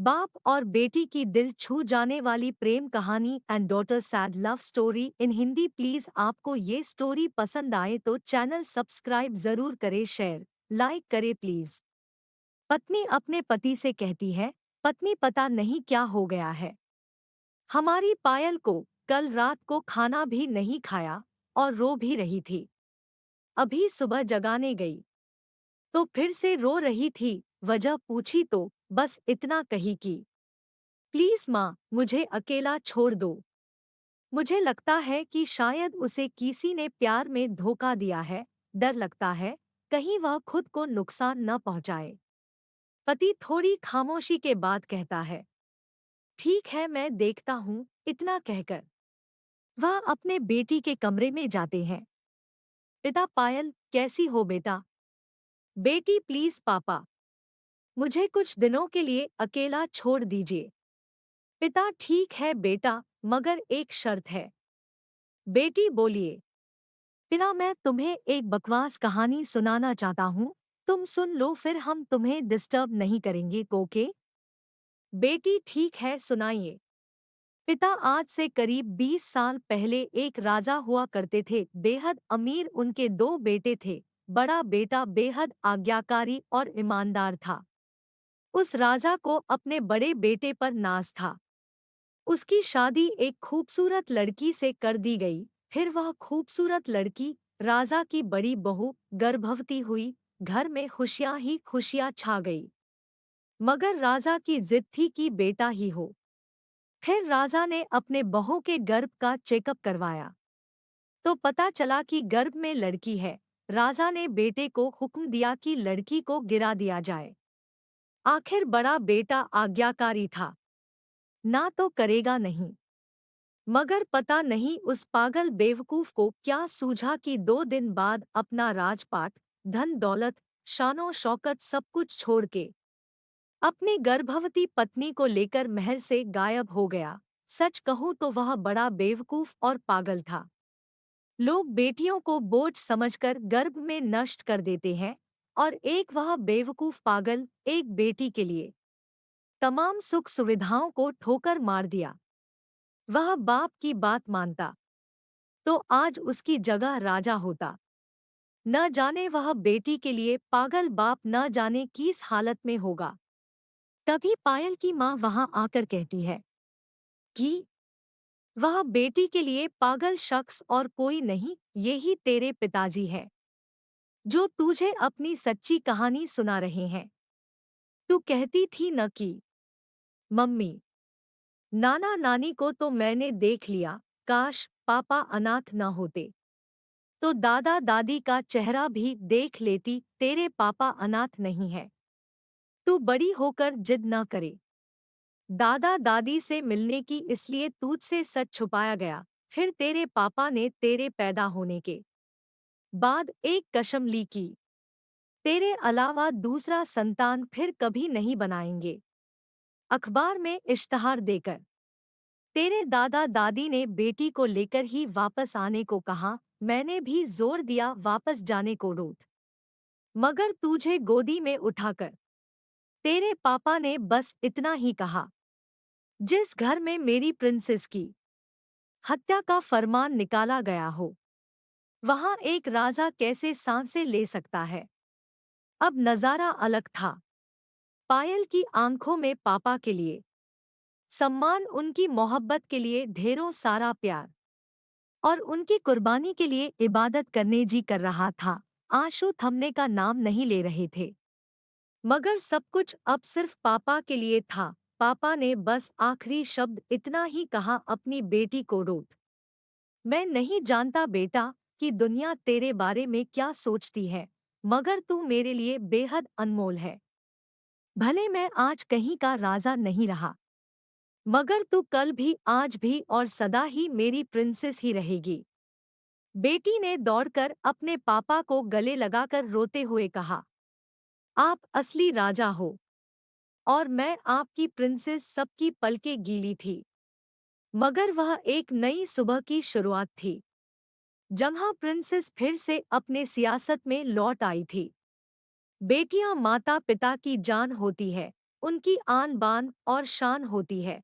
बाप और बेटी की दिल छू जाने वाली प्रेम कहानी and daughter sad love story in Hindi. Please आपको ये स्टोरी पसंद आए तो चैनल सब्सक्राइब जरूर करे, शेयर लाइक करे प्लीज। पत्नी अपने पति से कहती है, पत्नी पता नहीं क्या हो गया है, हमारी पायल को कल रात को खाना भी नहीं खाया और रो भी रही थी। अभी सुबह जगाने गई तो फिर से रो रही थी। वजह पूछी तो बस इतना कही कि प्लीज माँ मुझे अकेला छोड़ दो। मुझे लगता है कि शायद उसे किसी ने प्यार में धोखा दिया है। डर लगता है कहीं वह खुद को नुकसान न पहुंचाए। पति थोड़ी खामोशी के बाद कहता है, ठीक है मैं देखता हूँ। इतना कहकर वह अपने बेटी के कमरे में जाते हैं। पिता, पायल कैसी हो बेटा? बेटी, प्लीज पापा मुझे कुछ दिनों के लिए अकेला छोड़ दीजिए। पिता, ठीक है बेटा, मगर एक शर्त है। बेटी बोलिए। पिता, मैं तुम्हें एक बकवास कहानी सुनाना चाहता हूँ, तुम सुन लो फिर हम तुम्हें डिस्टर्ब नहीं करेंगे, ओके? बेटी, ठीक है सुनाइए। पिता, आज से करीब 20 साल पहले एक राजा हुआ करते थे, बेहद अमीर। उनके दो बेटे थे। बड़ा बेटा बेहद आज्ञाकारी और ईमानदार था। उस राजा को अपने बड़े बेटे पर नाज था। उसकी शादी एक खूबसूरत लड़की से कर दी गई। फिर वह खूबसूरत लड़की, राजा की बड़ी बहू, गर्भवती हुई। घर में खुशियां ही खुशियां छा गई। मगर राजा की जिद थी कि बेटा ही हो। फिर राजा ने अपने बहू के गर्भ का चेकअप करवाया तो पता चला कि गर्भ में लड़की है। राजा ने बेटे को हुक्म दिया कि लड़की को गिरा दिया जाए। आखिर बड़ा बेटा आज्ञाकारी था, ना तो करेगा नहीं। मगर पता नहीं उस पागल बेवकूफ को क्या सूझा कि 2 दिन बाद अपना राजपाट, धन दौलत, शानो शौकत सब कुछ छोड़ के अपनी गर्भवती पत्नी को लेकर महल से गायब हो गया। सच कहूँ तो वह बड़ा बेवकूफ और पागल था। लोग बेटियों को बोझ समझकर गर्भ में नष्ट कर देते हैं, और एक वह बेवकूफ पागल एक बेटी के लिए तमाम सुख सुविधाओं को ठोकर मार दिया। वह बाप की बात मानता तो आज उसकी जगह राजा होता। न जाने वह बेटी के लिए पागल बाप न जाने किस हालत में होगा। तभी पायल की माँ वहां आकर कहती है कि वह बेटी के लिए पागल शख्स और कोई नहीं, यही तेरे पिताजी है जो तुझे अपनी सच्ची कहानी सुना रहे हैं। तू कहती थी न कि मम्मी, नाना नानी को तो मैंने देख लिया, काश पापा अनाथ न होते तो दादा दादी का चेहरा भी देख लेती। तेरे पापा अनाथ नहीं है। तू बड़ी होकर जिद न करे। दादा दादी से मिलने की इसलिए तुझसे सच छुपाया गया। फिर तेरे पापा ने तेरे पैदा होने के बाद एक कसम ली कि तेरे अलावा दूसरा संतान फिर कभी नहीं बनाएंगे। अखबार में इश्तहार देकर तेरे दादा दादी ने बेटी को लेकर ही वापस आने को कहा। मैंने भी जोर दिया वापस जाने को रूठ, मगर तुझे गोदी में उठाकर तेरे पापा ने बस इतना ही कहा, जिस घर में मेरी प्रिंसेस की हत्या का फरमान निकाला गया हो, वहां एक राजा कैसे सांसें ले सकता है। अब नजारा अलग था। पायल की आंखों में पापा के लिए सम्मान, उनकी मोहब्बत के लिए ढेरों सारा प्यार और उनकी कुर्बानी के लिए इबादत करने जी कर रहा था। आंसू थमने का नाम नहीं ले रहे थे। मगर सब कुछ अब सिर्फ पापा के लिए था। पापा ने बस आखिरी शब्द इतना ही कहा, अपनी बेटी को रोक। मैं नहीं जानता बेटा कि दुनिया तेरे बारे में क्या सोचती है, मगर तू मेरे लिए बेहद अनमोल है। भले मैं आज कहीं का राजा नहीं रहा, मगर तू कल भी, आज भी और सदा ही मेरी प्रिंसेस ही रहेगी। बेटी ने दौड़कर अपने पापा को गले लगाकर रोते हुए कहा, आप असली राजा हो और मैं आपकी प्रिंसेस। सबकी पलकें गीली थी, मगर वह एक नई सुबह की शुरुआत थी। जहाँ प्रिंसेस फिर से अपने सियासत में लौट आई थी। बेटियां माता पिता की जान होती है, उनकी आन बान और शान होती है।